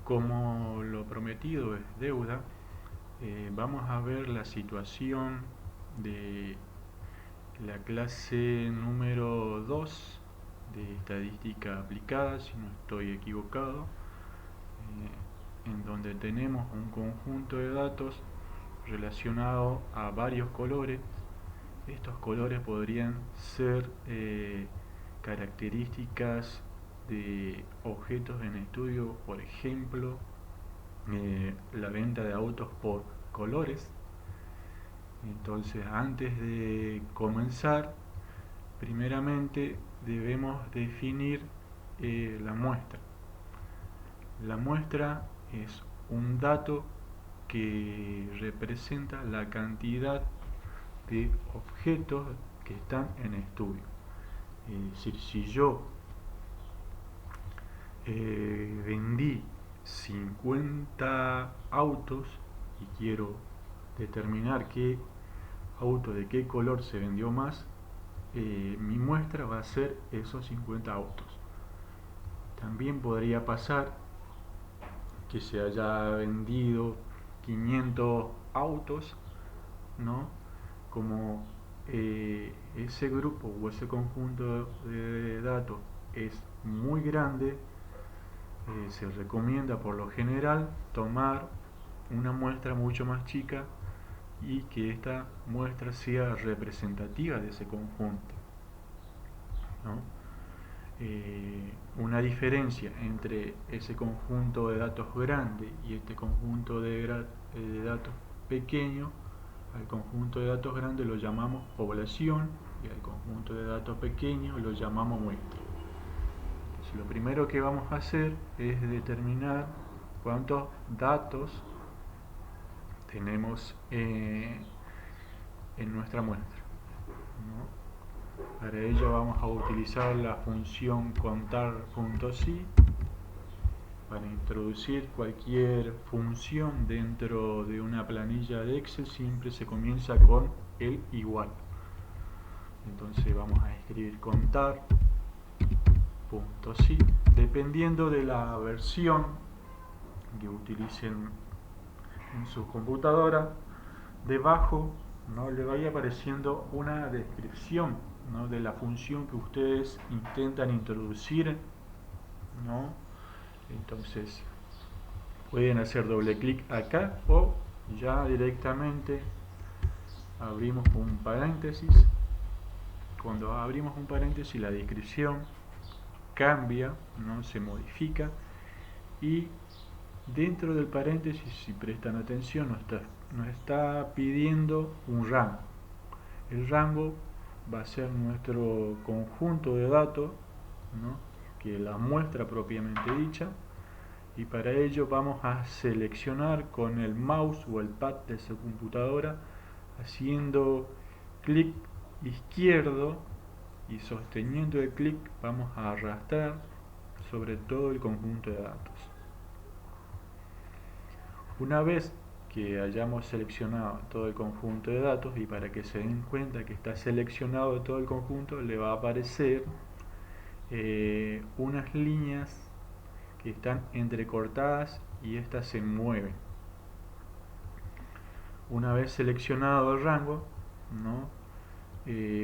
Como lo prometido es deuda, vamos a ver la situación de la clase número 2 de estadística aplicada, si no estoy equivocado, en donde tenemos un conjunto de datos relacionado a varios colores. Estos colores podrían ser características de objetos en estudio, por ejemplo, la venta de autos por colores. Entonces, antes de comenzar, primeramente debemos definir la muestra. La muestra es un dato que representa la cantidad de objetos que están en estudio. Es decir, si yo vendí 50 autos y quiero determinar qué auto de qué color se vendió más, mi muestra va a ser esos 50 autos. También podría pasar que se haya vendido 500 autos, ¿no? Como ese grupo o ese conjunto de datos es muy grande, se recomienda por lo general tomar una muestra mucho más chica y que esta muestra sea representativa de ese conjunto, ¿no? Una diferencia entre ese conjunto de datos grande y este conjunto de datos pequeño: al conjunto de datos grande lo llamamos población y al conjunto de datos pequeños lo llamamos muestra. Entonces, lo primero que vamos a hacer es determinar cuántos datos tenemos en nuestra muestra, ¿no? Para ello vamos a utilizar la función contar.si. Para introducir cualquier función dentro de una planilla de Excel siempre se comienza con el igual. Entonces vamos a escribir contar.si. Dependiendo de la versión que utilicen en su computadora, debajo, ¿no?, le vaya apareciendo una descripción, ¿no?, de la función que ustedes intentan introducir, ¿no? Entonces pueden hacer doble clic acá o ya directamente abrimos un paréntesis. Cuando abrimos un paréntesis, la descripción cambia, ¿no?, se modifica, y dentro del paréntesis, si prestan atención, nos está pidiendo un rango. El rango va a ser nuestro conjunto de datos, ¿no?, que es la muestra propiamente dicha, y para ello vamos a seleccionar con el mouse o el pad de su computadora, haciendo clic izquierdo y sosteniendo el clic vamos a arrastrar sobre todo el conjunto de datos. Una vez que hayamos seleccionado todo el conjunto de datos, y para que se den cuenta que está seleccionado todo el conjunto, le va a aparecer unas líneas que están entrecortadas y estas se mueven. Una vez seleccionado el rango, ¿no?,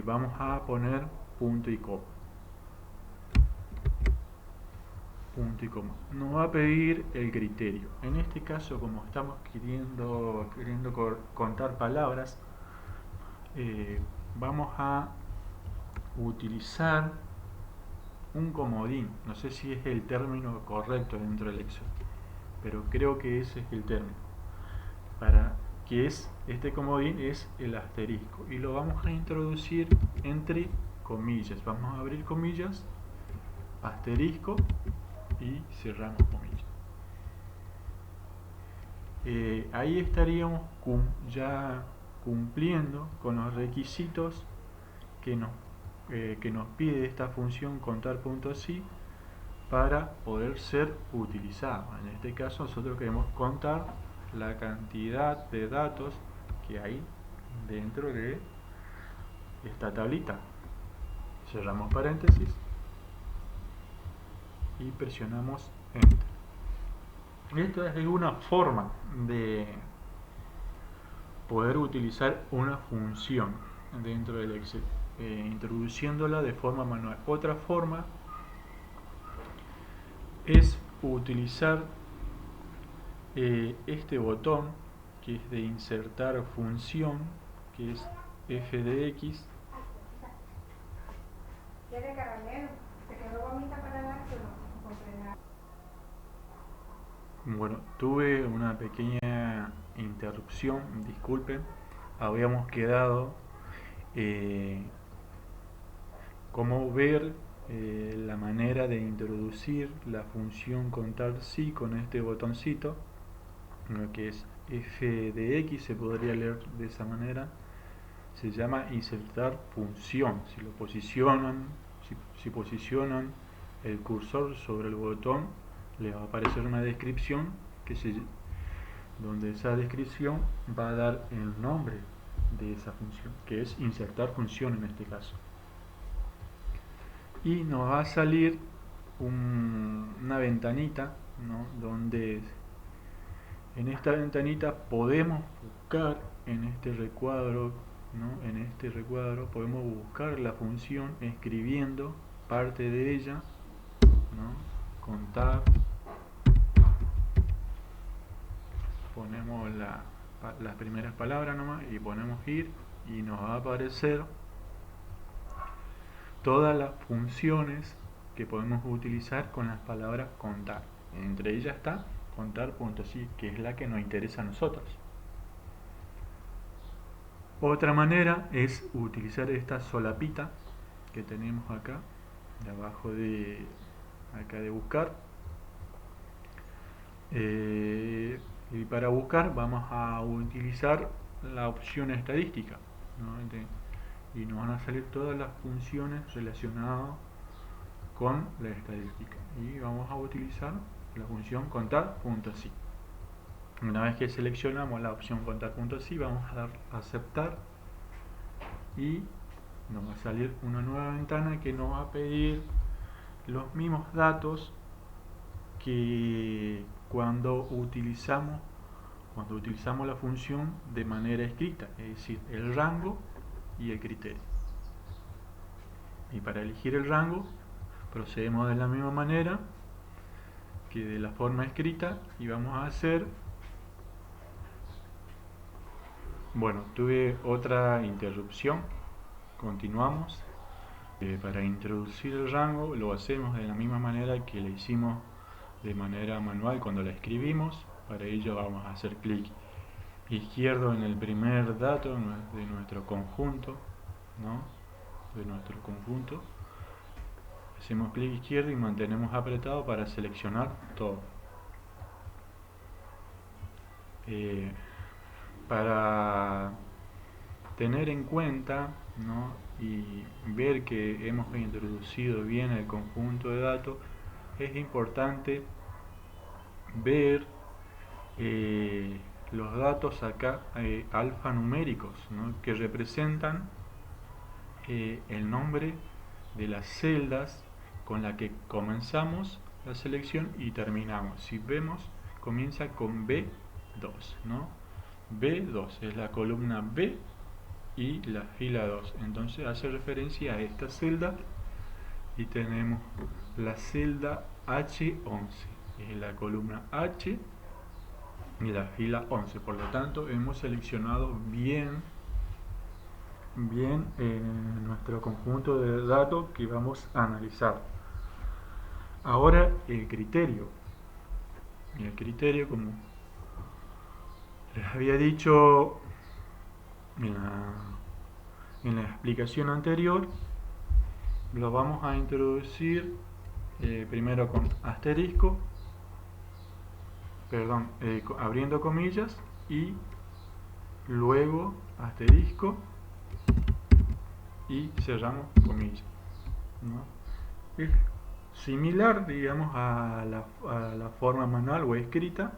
vamos a poner punto y coma. Punto y coma. Nos va a pedir el criterio. En este caso, como estamos queriendo contar palabras, vamos a utilizar un comodín. No sé si es el término correcto dentro del Excel, pero creo que ese es el término. Este comodín es el asterisco y lo vamos a introducir entre comillas. Vamos a abrir comillas, asterisco y cerramos comillas. Ahí estaríamos ya cumpliendo con los requisitos que nos pide esta función contar.si para poder ser utilizada. En este caso nosotros queremos contar la cantidad de datos que hay dentro de esta tablita. Cerramos paréntesis y presionamos Enter. Esta es una forma de poder utilizar una función dentro del Excel, introduciéndola de forma manual. Otra forma es utilizar este botón que es de insertar función, que es f de x. ¿Quiere caramelo? ¿Se quedó gomita para dárselo? No compré nada. Bueno, tuve una pequeña interrupción, disculpen. Habíamos quedado cómo ver la manera de introducir la función contar sí con este botoncito, lo que es f de x, se podría leer de esa manera. Se llama insertar función. Si lo posicionan, si posicionan el cursor sobre el botón, les va a aparecer una descripción donde esa descripción va a dar el nombre de esa función, que es insertar función en este caso. Y nos va a salir una ventanita, ¿no? Donde en esta ventanita podemos buscar en este recuadro, ¿no? En este recuadro podemos buscar la función escribiendo parte de ella, ¿no? Contar, ponemos las primeras palabras nomás y ponemos ir y nos va a aparecer todas las funciones que podemos utilizar con las palabras contar. Entre ellas está contar.sí, que es la que nos interesa a nosotros. Otra manera es utilizar esta solapita que tenemos acá, de abajo de acá de buscar. Y para buscar vamos a utilizar la opción estadística, ¿no? Y nos van a salir todas las funciones relacionadas con la estadística. Y vamos a utilizar la función contar.sí. Una vez que seleccionamos la opción contar.sí, vamos a dar a aceptar y nos va a salir una nueva ventana que nos va a pedir los mismos datos que cuando utilizamos la función de manera escrita, es decir, el rango y el criterio. Y para elegir el rango procedemos de la misma manera que de la forma escrita y vamos a hacer. Bueno, tuve otra interrupción, continuamos. Para introducir el rango lo hacemos de la misma manera que lo hicimos de manera manual cuando la escribimos. Para ello vamos a hacer clic izquierdo en el primer dato de nuestro conjunto, ¿no? De nuestro conjunto. Hacemos clic izquierdo y mantenemos apretado para seleccionar todo. Para tener en cuenta, ¿no? Y ver que hemos introducido bien el conjunto de datos, es importante ver los datos acá alfanuméricos, ¿no? Que representan el nombre de las celdas con la que comenzamos la selección y terminamos. Si vemos, comienza con B2, ¿no? B2 es la columna B y la fila 2, entonces hace referencia a esta celda. Y tenemos la celda H11, es la columna H y la fila 11. Por lo tanto, hemos seleccionado bien nuestro conjunto de datos que vamos a analizar. Ahora el criterio. El criterio, como les había dicho en la explicación anterior, lo vamos a introducir primero con asterisco, abriendo comillas, y luego asterisco y cerramos comillas, ¿no? Es similar, digamos, a la forma manual o escrita,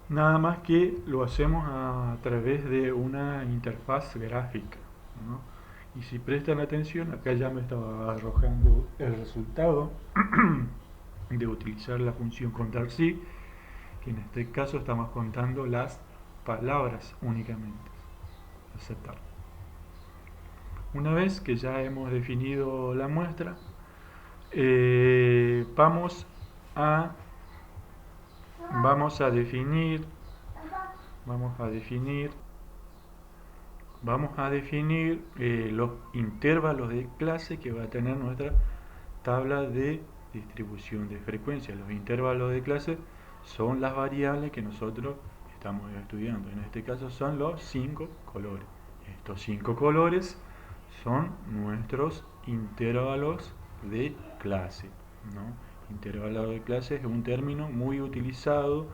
nada más que lo hacemos a través de una interfaz gráfica, ¿no? Y si prestan atención, acá ya me estaba arrojando el resultado de utilizar la función contar sí, que en este caso estamos contando las palabras únicamente. Aceptar. Una vez que ya hemos definido la muestra, vamos a definir los intervalos de clase que va a tener nuestra tabla de distribución de frecuencia. Los intervalos de clase son las variables que nosotros estamos estudiando. En este caso son los 5 colores. Estos 5 colores son nuestros intervalos de clase, ¿no? Intervalo de clase es un término muy utilizado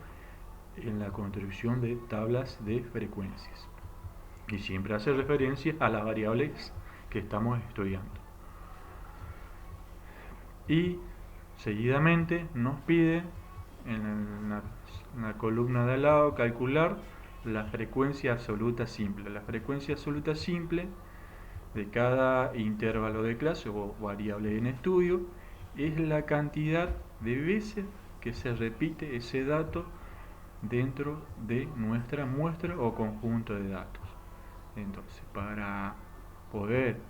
en la construcción de tablas de frecuencias y siempre hace referencia a las variables que estamos estudiando. Y seguidamente nos pide en la columna de al lado calcular la frecuencia absoluta simple. La frecuencia absoluta simple de cada intervalo de clase o variable en estudio es la cantidad de veces que se repite ese dato dentro de nuestra muestra o conjunto de datos. Entonces, para poder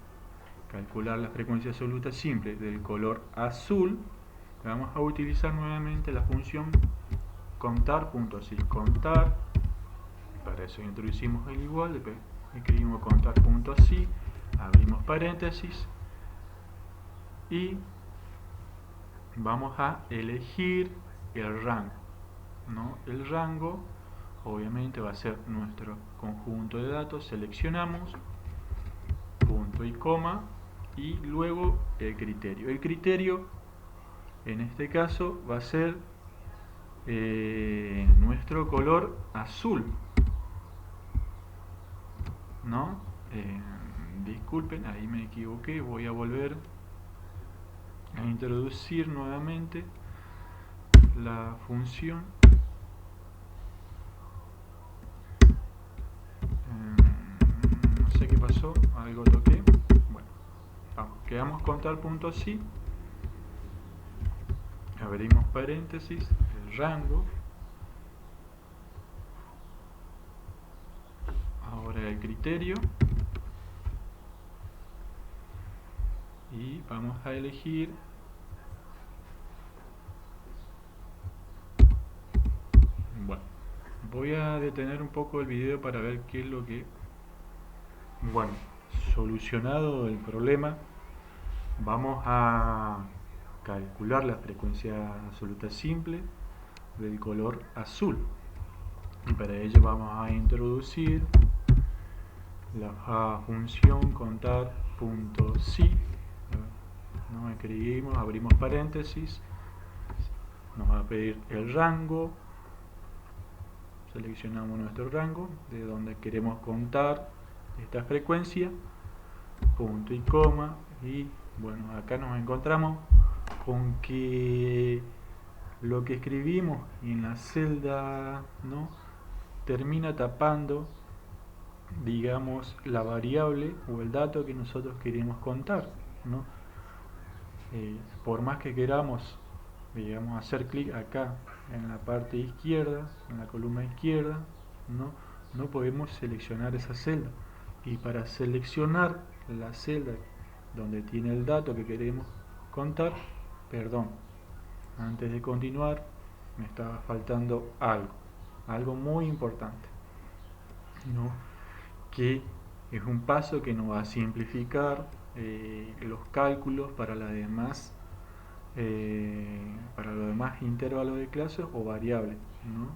calcular la frecuencia absoluta simple del color azul, vamos a utilizar nuevamente la función contar.si. Contar, para eso introducimos el igual, después escribimos contar.si, abrimos paréntesis y vamos a elegir el rango, ¿no? El rango obviamente va a ser nuestro conjunto de datos. Seleccionamos punto y coma y luego el criterio. El criterio en este caso va a ser nuestro color azul, ¿no? Disculpen, ahí me equivoqué, voy a volver a introducir nuevamente la función. No sé qué pasó, algo toqué. Bueno, vamos, quedamos contar.si, abrimos paréntesis, el rango, ahora el criterio y vamos a elegir bueno, voy a detener un poco el video para ver qué es lo que bueno, solucionado el problema, vamos a calcular la frecuencia absoluta simple del color azul y para ello vamos a introducir la función contar.si, ¿no? Escribimos, abrimos paréntesis, nos va a pedir el rango, seleccionamos nuestro rango de donde queremos contar esta frecuencia, punto y coma, y bueno, acá nos encontramos con que lo que escribimos en la celda, ¿no?, termina tapando, digamos, la variable o el dato que nosotros queremos contar, ¿no? Por más que queramos, digamos, hacer clic acá en la parte izquierda, en la columna izquierda, no podemos seleccionar esa celda, y para seleccionar la celda donde tiene el dato que queremos contar, perdón, antes de continuar me estaba faltando algo muy importante, ¿no?, que es un paso que nos va a simplificar los cálculos para los demás intervalos de clase o variables, ¿no?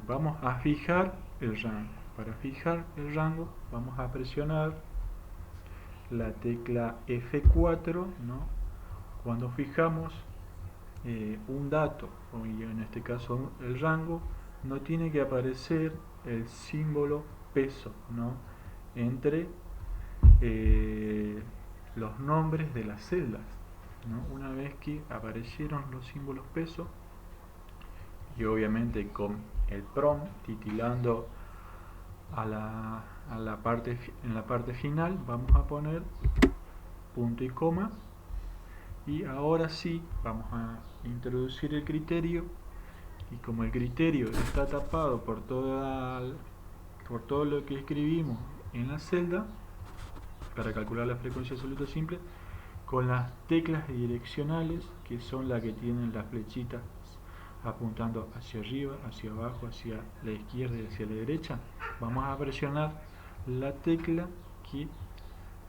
Vamos a fijar el rango. Para fijar el rango vamos a presionar la tecla F4, ¿no? Cuando fijamos un dato, y en este caso el rango, no tiene que aparecer el símbolo peso, ¿no?, entre los nombres de las celdas, ¿no? Una vez que aparecieron los símbolos peso y obviamente con el prompt titilando en la parte final, vamos a poner punto y coma Y ahora sí vamos a introducir el criterio, y como el criterio está tapado por todo lo que escribimos en la celda para calcular la frecuencia absoluta simple, con las teclas direccionales, que son las que tienen las flechitas apuntando hacia arriba, hacia abajo, hacia la izquierda y hacia la derecha, vamos a presionar la tecla que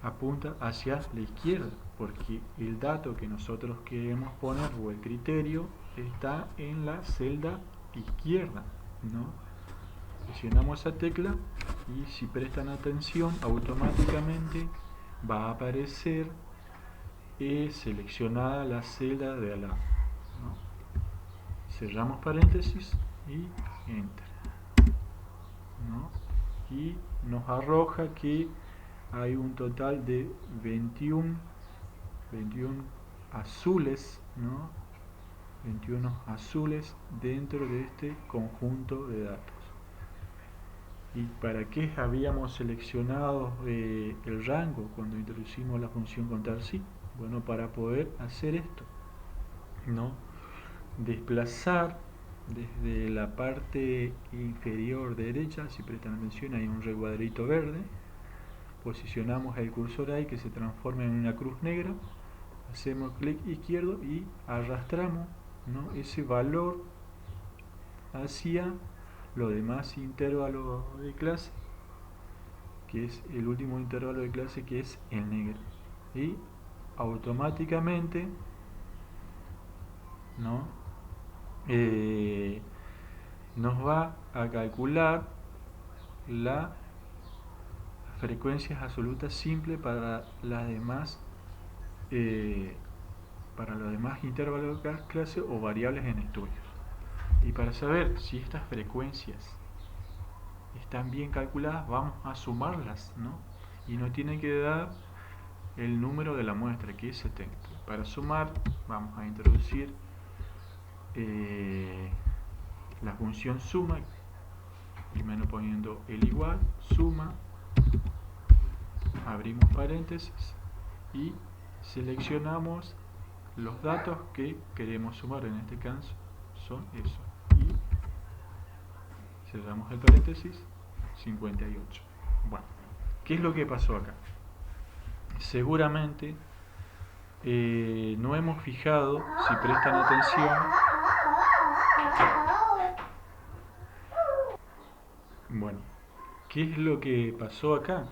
apunta hacia la izquierda, porque el dato que nosotros queremos poner o el criterio está en la celda izquierda, ¿no? Presionamos esa tecla y si prestan atención automáticamente va a aparecer seleccionada la celda de al lado, ¿no? Cerramos paréntesis y enter, ¿no? Y nos arroja que hay un total de 21 azules, ¿no? 21 azules dentro de este conjunto de datos. ¿Y para qué habíamos seleccionado el rango cuando introducimos la función contar sí? Bueno, para poder hacer esto, ¿no? Desplazar desde la parte inferior derecha, si prestan atención hay un recuadrito verde, posicionamos el cursor ahí que se transforma en una cruz negra, hacemos clic izquierdo y arrastramos, ¿no?, ese valor hacia los demás intervalos de clase, que es el último intervalo de clase, que es el negro, y automáticamente, ¿no?, nos va a calcular la frecuencias absolutas simples para las demás para los demás intervalos de clase o variables en estudios. Y para saber si estas frecuencias están bien calculadas, vamos a sumarlas, ¿no? Y nos tiene que dar el número de la muestra, que es 70. Para sumar vamos a introducir la función suma, primero poniendo el igual, suma, abrimos paréntesis y seleccionamos los datos que queremos sumar. En este caso son esos y cerramos el paréntesis. 58. Bueno, ¿qué es lo que pasó acá? Seguramente no hemos fijado, si prestan atención, bueno, ¿qué es lo que pasó acá?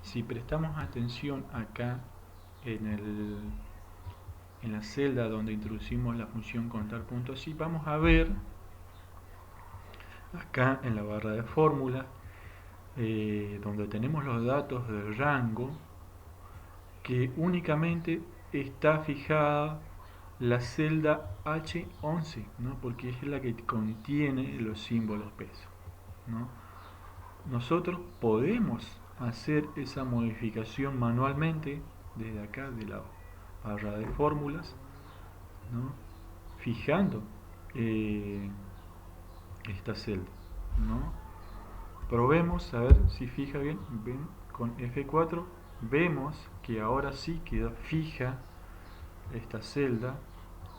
Si prestamos atención acá en la celda donde introducimos la función contar puntos, y vamos a ver acá en la barra de fórmula donde tenemos los datos del rango, que únicamente está fijada la celda H11, ¿no?, porque es la que contiene los símbolos peso, ¿no? Nosotros podemos hacer esa modificación manualmente desde acá de la barra de fórmulas, ¿no?, fijando esta celda, ¿no? Probemos a ver si fija bien. Ven, con F4 vemos que ahora sí queda fija esta celda,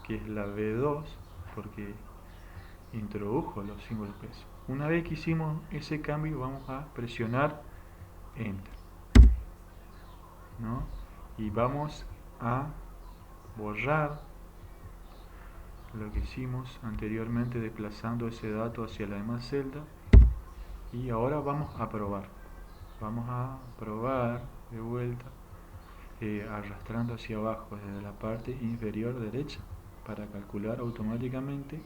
que es la B2, porque introdujo los símbolos peso. Una vez que hicimos ese cambio, vamos a presionar Enter, ¿no? Y vamos a borrar lo que hicimos anteriormente, desplazando ese dato hacia la demás celda. Y ahora vamos a probar de vuelta, arrastrando hacia abajo desde la parte inferior derecha para calcular automáticamente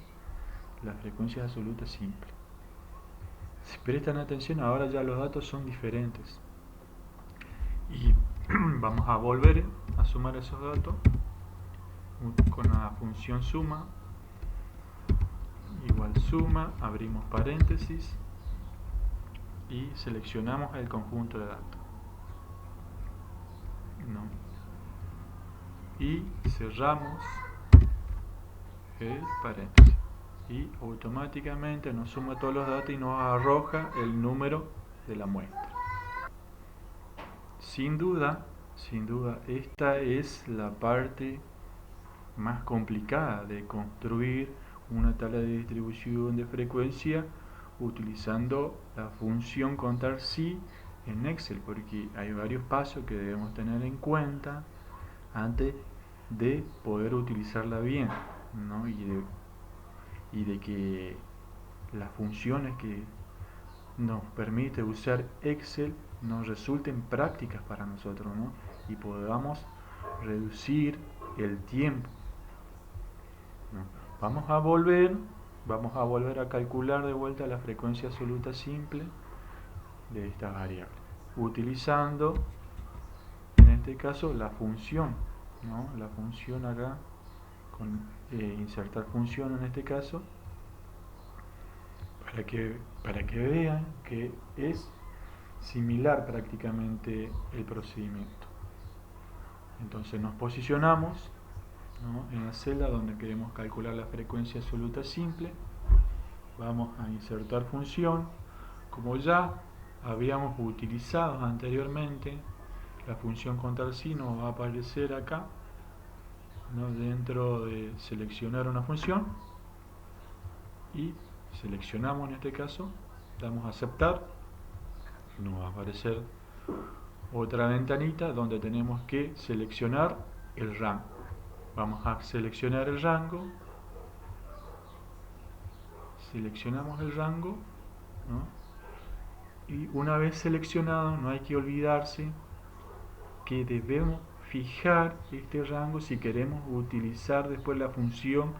la frecuencia absoluta simple. Si prestan atención, ahora ya los datos son diferentes y vamos a volver a sumar esos datos con la función suma, igual suma, abrimos paréntesis y seleccionamos el conjunto de datos, ¿no?, y cerramos el paréntesis y automáticamente nos suma todos los datos y nos arroja el número de la muestra. Sin duda, esta es la parte más complicada de construir una tabla de distribución de frecuencia utilizando la función contar sí en Excel, porque hay varios pasos que debemos tener en cuenta antes de poder utilizarla bien, ¿no? y de que las funciones que nos permite usar Excel nos resulten prácticas para nosotros, ¿no? Y podamos reducir el tiempo, ¿no? Vamos a volver a calcular de vuelta la frecuencia absoluta simple de esta variable, utilizando en este caso la función, ¿no? La función acá, con insertar función en este caso, para que vean que es similar prácticamente el procedimiento. Entonces nos posicionamos, ¿no?, en la celda donde queremos calcular la frecuencia absoluta simple. Vamos a insertar función. Como ya habíamos utilizado anteriormente, la función contar sí nos va a aparecer acá, ¿no?, dentro de seleccionar una función, y seleccionamos en este caso, damos a aceptar, nos va a aparecer otra ventanita donde tenemos que seleccionar el rango. Vamos a seleccionar el rango, seleccionamos el rango, ¿no? Y una vez seleccionado, no hay que olvidarse que debemos fijar este rango si queremos utilizar después la función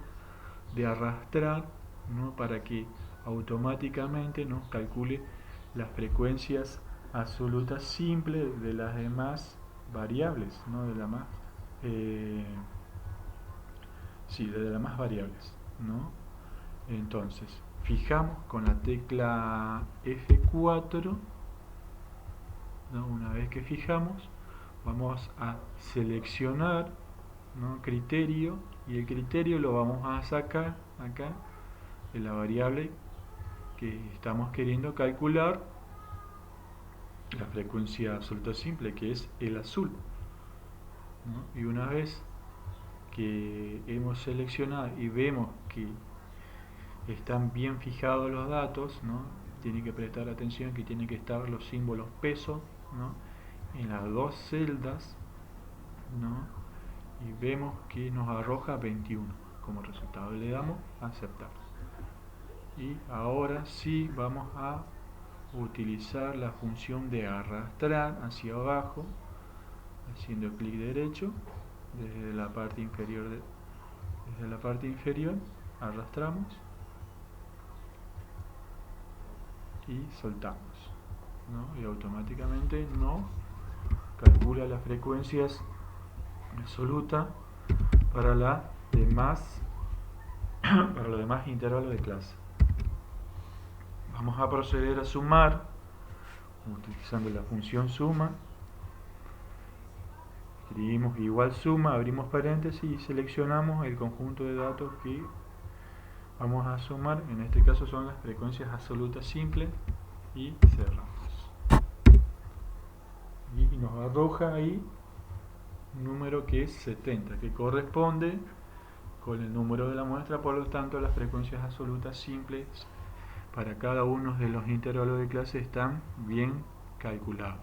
de arrastrar, ¿no?, para que automáticamente nos calcule las frecuencias absolutas simples de las demás variables, ¿no?, de las más variables, ¿no? Entonces fijamos con la tecla F4, ¿no? Una vez que fijamos, vamos a seleccionar, ¿no?, criterio, y el criterio lo vamos a sacar acá de la variable que estamos queriendo calcular la frecuencia absoluta simple, que es el azul, ¿no? Y una vez que hemos seleccionado y vemos que están bien fijados los datos, ¿no?, tiene que prestar atención que tienen que estar los símbolos peso, ¿no?, en las dos celdas, ¿no?, y vemos que nos arroja 21 como resultado. Le damos a aceptar. Y ahora sí vamos a utilizar la función de arrastrar hacia abajo, haciendo clic derecho desde la parte inferior, arrastramos y soltamos, ¿no? Y automáticamente nos calcula las frecuencias absolutas para los demás intervalos de clase. Vamos a proceder a sumar utilizando la función suma. Escribimos igual suma, abrimos paréntesis y seleccionamos el conjunto de datos que vamos a sumar. En este caso son las frecuencias absolutas simples, y cerramos. Y nos arroja ahí un número que es 70, que corresponde con el número de la muestra. Por lo tanto, las frecuencias absolutas simples para cada uno de los intervalos de clase están bien calculados.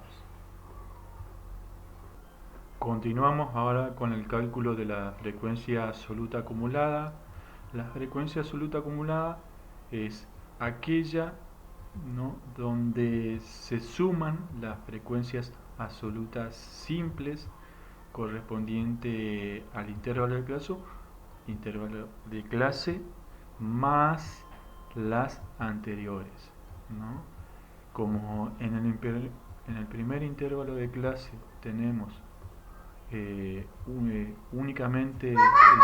Continuamos ahora con el cálculo de la frecuencia absoluta acumulada. La frecuencia absoluta acumulada es aquella, ¿no?, donde se suman las frecuencias absolutas simples correspondiente al intervalo de clase más las anteriores, ¿no? Como en el primer intervalo de clase tenemos únicamente el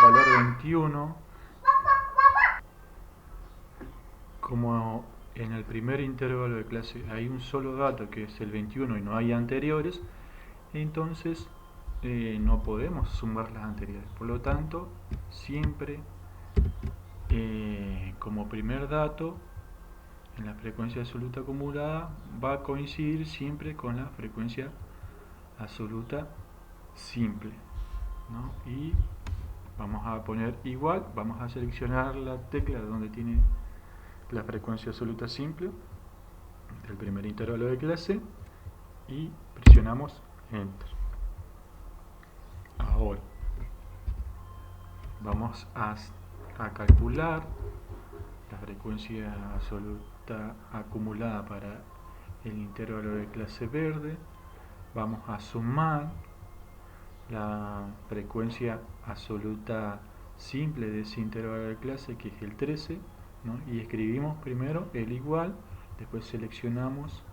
valor 21, como en el primer intervalo de clase hay un solo dato que es el 21 y no hay anteriores, entonces no podemos sumar las anteriores. Por lo tanto, siempre como primer dato en la frecuencia absoluta acumulada va a coincidir siempre con la frecuencia absoluta simple, ¿no? Y vamos a poner igual, vamos a seleccionar la tecla donde tiene la frecuencia absoluta simple del primer intervalo de clase y presionamos Enter. Ahora vamos a calcular la frecuencia absoluta acumulada para el intervalo de clase verde. Vamos a sumar la frecuencia absoluta simple de ese intervalo de clase, que es el 13, ¿no? Y escribimos primero el igual, después seleccionamos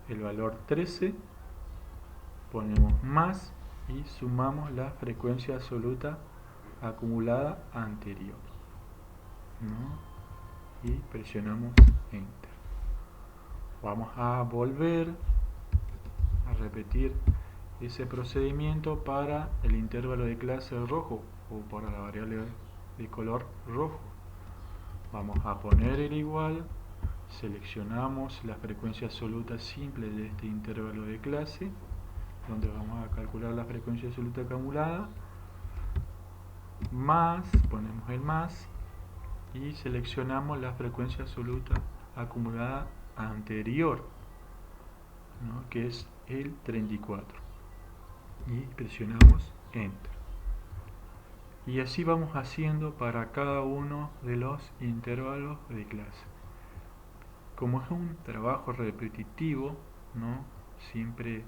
el valor 13, ponemos más y sumamos la frecuencia absoluta acumulada anterior, ¿no? Y presionamos Enter. Vamos a volver a repetir ese procedimiento para el intervalo de clase rojo o para la variable de color rojo. Vamos a poner el igual, seleccionamos la frecuencia absoluta simple de este intervalo de clase, donde vamos a calcular la frecuencia absoluta acumulada, más, ponemos el más y seleccionamos la frecuencia absoluta acumulada anterior, ¿no? Que es el 34, y presionamos Enter. Y así vamos haciendo para cada uno de los intervalos de clase. Como es un trabajo repetitivo, ¿no? Siempre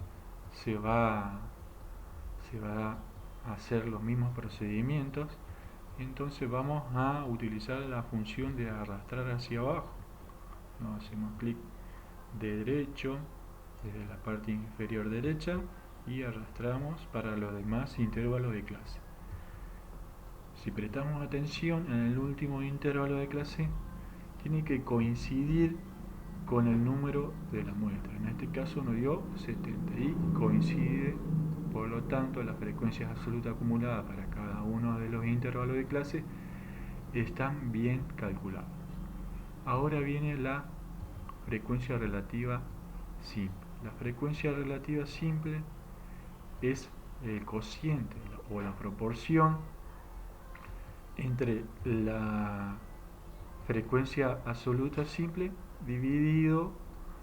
se va a hacer los mismos procedimientos, entonces vamos a utilizar la función de arrastrar hacia abajo, ¿no? Hacemos clic de derecho desde la parte inferior derecha y arrastramos para los demás intervalos de clase. Si prestamos atención, en el último intervalo de clase tiene que coincidir con el número de la muestra. En este caso nos dio 70 y coincide, por lo tanto las frecuencias absolutas acumuladas para cada uno de los intervalos de clase están bien calculadas. Ahora viene la frecuencia relativa simple. La frecuencia relativa simple es el cociente o la proporción entre la frecuencia absoluta simple dividido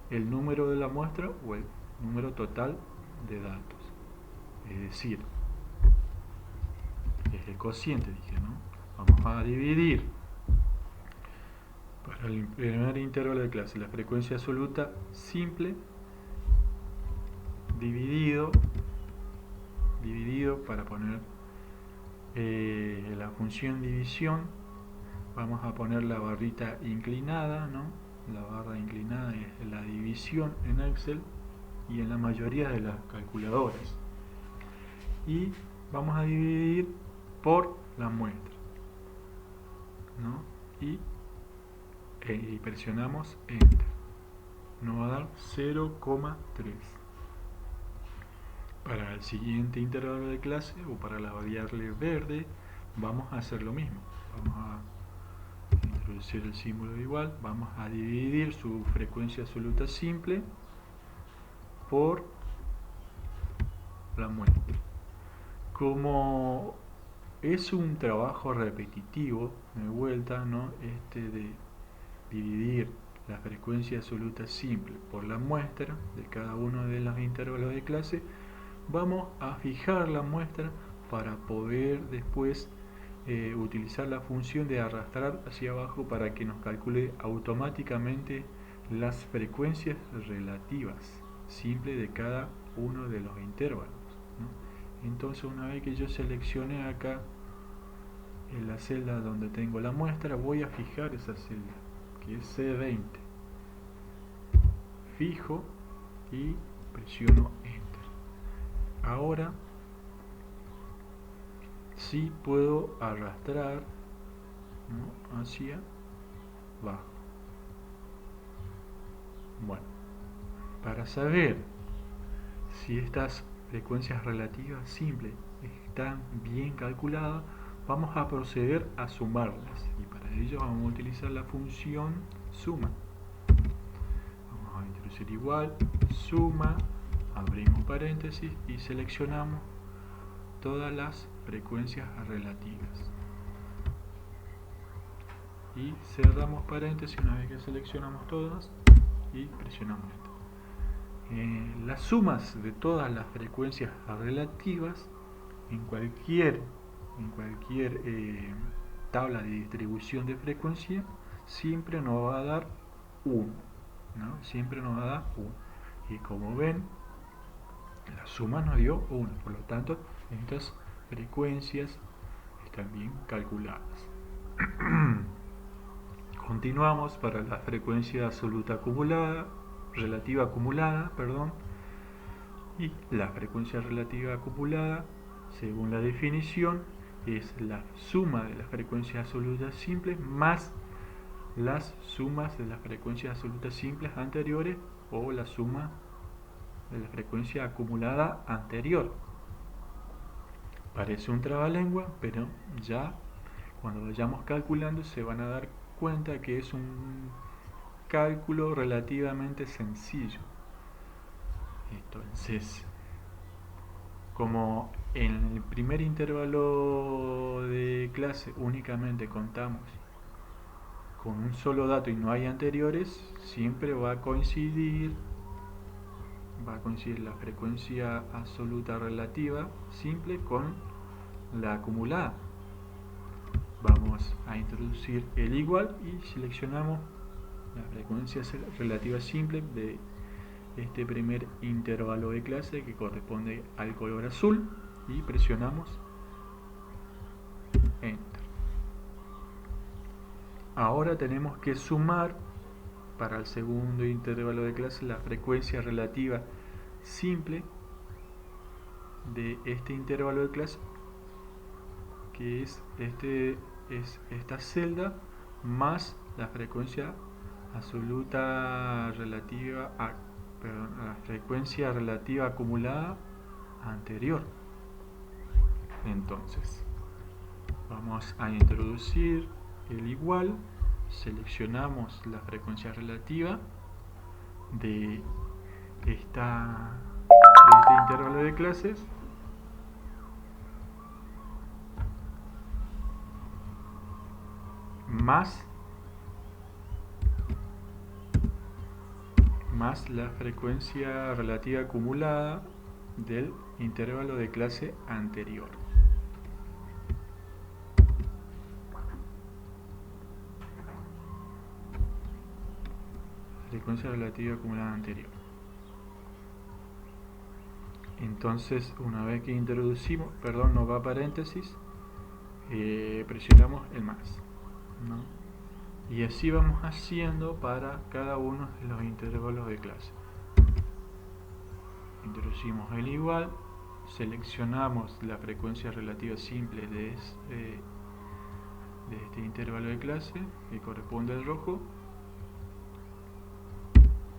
el número de la muestra o el número total de datos. Es decir, es el cociente, dije, ¿no? Vamos a dividir para el primer intervalo de clase la frecuencia absoluta simple dividido para poner la función división, vamos a poner la barrita inclinada, ¿no? La barra inclinada es la división en Excel y en la mayoría de las calculadoras, y vamos a dividir por la muestra, ¿no? Y presionamos Enter. Nos va a dar 0,3. Para el siguiente intervalo de clase o para la variable verde vamos a hacer lo mismo. Vamos a introducir el símbolo de igual, vamos a dividir su frecuencia absoluta simple por la muestra. Como es un trabajo repetitivo, de vuelta, ¿no? De dividir la frecuencia absoluta simple por la muestra de cada uno de los intervalos de clase, vamos a fijar la muestra para poder después utilizar la función de arrastrar hacia abajo para que nos calcule automáticamente las frecuencias relativas simples de cada uno de los intervalos, ¿no? Entonces, una vez que yo seleccione acá en la celda donde tengo la muestra, voy a fijar esa celda, que es C20. Fijo y presiono Enter. Ahora sí puedo arrastrar, ¿no? Hacia abajo. Bueno, para saber si estas frecuencias relativas simples están bien calculadas, vamos a proceder a sumarlas, y para ello vamos a utilizar la función suma. Vamos a introducir igual, suma, abrimos paréntesis y seleccionamos todas las frecuencias relativas. Y cerramos paréntesis una vez que seleccionamos todas y presionamos Enter. Las sumas de todas las frecuencias relativas en cualquier tabla de distribución de frecuencia siempre nos va a dar 1, ¿no? Siempre nos va a dar 1. Y como ven, la suma nos dio 1, por lo tanto estas frecuencias están bien calculadas. Continuamos para la frecuencia absoluta acumulada, relativa acumulada, y la frecuencia relativa acumulada, según la definición, es la suma de las frecuencias absolutas simples más las sumas de las frecuencias absolutas simples anteriores o la suma de la frecuencia acumulada anterior. Parece un trabalengua, pero ya cuando vayamos calculando se van a dar cuenta que es un cálculo relativamente sencillo. Entonces, como en el primer intervalo de clase únicamente contamos con un solo dato y no hay anteriores, siempre va a coincidir la frecuencia absoluta relativa simple con la acumulada. Vamos a introducir el igual y seleccionamos la frecuencia relativa simple de este primer intervalo de clase que corresponde al color azul y presionamos Enter. Ahora tenemos que sumar para el segundo intervalo de clase la frecuencia relativa simple de este intervalo de clase, que es esta celda más la frecuencia absoluta relativa la frecuencia relativa acumulada anterior. Entonces vamos a introducir el igual, seleccionamos la frecuencia relativa de este intervalo de clases más la frecuencia relativa acumulada del intervalo de clase anterior. Frecuencia relativa acumulada anterior. Entonces, una vez que introducimos, no va a paréntesis, presionamos el más, ¿no? Y así vamos haciendo para cada uno de los intervalos de clase. Introducimos el igual, seleccionamos la frecuencia relativa simple de este intervalo de clase que corresponde al rojo,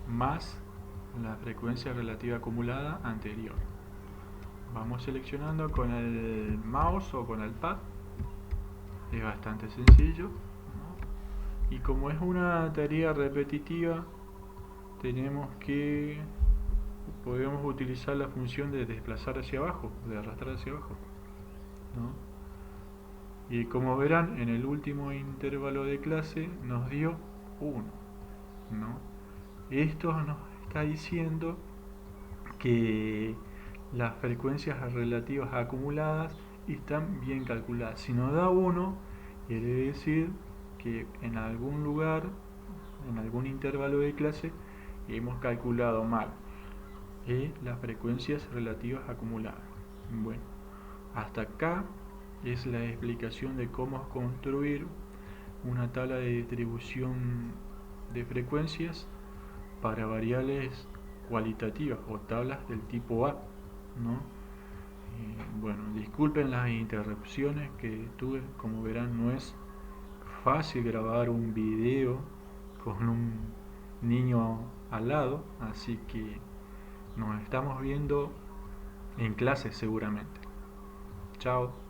más la frecuencia relativa acumulada anterior. Vamos seleccionando con el mouse o con el pad, es bastante sencillo, ¿no? Y como es una tarea repetitiva, podemos utilizar la función de desplazar hacia abajo, de arrastrar hacia abajo, ¿no? Y como verán, en el último intervalo de clase nos dio 1, ¿no? Esto nos está diciendo que las frecuencias relativas acumuladas están bien calculadas. Si nos da 1, quiere decir que en algún lugar, en algún intervalo de clase, hemos calculado mal las frecuencias relativas acumuladas. Bueno, hasta acá es la explicación de cómo construir una tabla de distribución de frecuencias para variables cualitativas o tablas del tipo A, ¿no? Bueno, disculpen las interrupciones que tuve. Como verán, no es fácil grabar un video con un niño al lado, así que nos estamos viendo en clase seguramente. Chao.